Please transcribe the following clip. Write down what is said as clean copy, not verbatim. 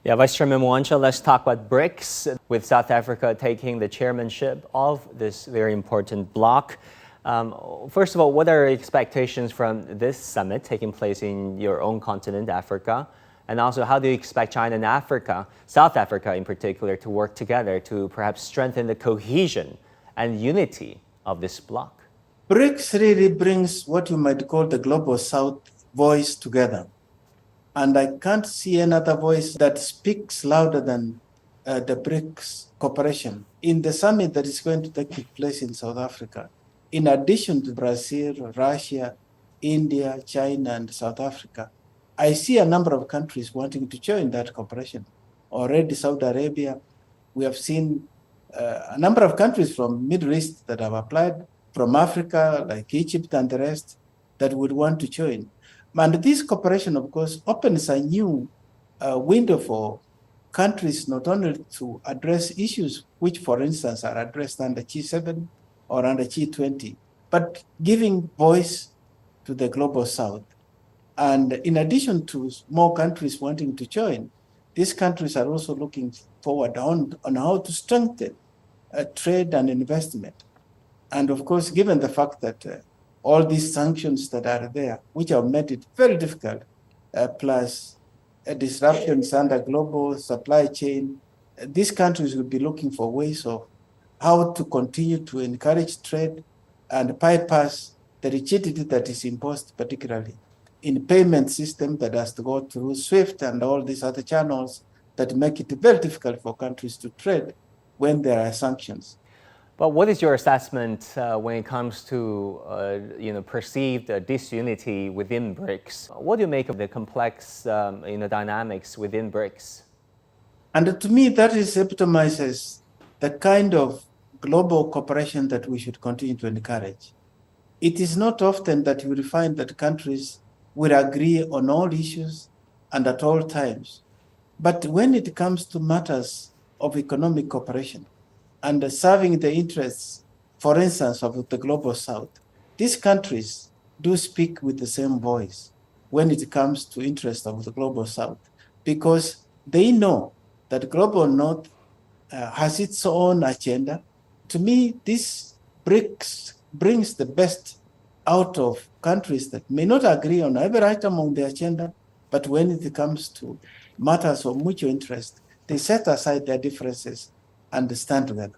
Yeah, Vice Chairman Mwencha, let's talk about BRICS, with South Africa taking the chairmanship of this very important bloc. First of all, what are your expectations from this summit taking place in your own continent, Africa? And also, how do you expect China and Africa, South Africa in particular, to work together to perhaps strengthen the cohesion and unity of this bloc? BRICS really brings what you might call the Global South voice together. And I can't see another voice that speaks louder than the BRICS cooperation. In the summit that is going to take place in South Africa, in addition to Brazil, Russia, India, China, and South Africa, I see a number of countries wanting to join that cooperation. Already Saudi Arabia, we have seen a number of countries from Middle East that have applied, from Africa, like Egypt and the rest, that would want to join. And this cooperation, of course, opens a new window for countries not only to address issues which, for instance, are addressed under G7 or under G20, but giving voice to the Global South. And in addition to more countries wanting to join, these countries are also looking forward on how to strengthen trade and investment. And of course, given the fact that all these sanctions that are there, which have made it very difficult, plus disruptions under global supply chain, these countries will be looking for ways of how to continue to encourage trade and bypass the rigidity that is imposed, particularly in payment system that has to go through SWIFT and all these other channels that make it very difficult for countries to trade when there are sanctions. But what is your assessment when it comes to perceived disunity within BRICS? What do you make of the complex dynamics within BRICS? And to me, that is epitomizes the kind of global cooperation that we should continue to encourage. It is not often that you will find that countries will agree on all issues and at all times. But when it comes to matters of economic cooperation, and serving the interests, for instance, of the Global South, these countries do speak with the same voice when it comes to interests of the Global South, because they know that Global North has its own agenda. To me, this BRICS brings the best out of countries that may not agree on every item on the agenda, but when it comes to matters of mutual interest, they set aside their differences and stand together.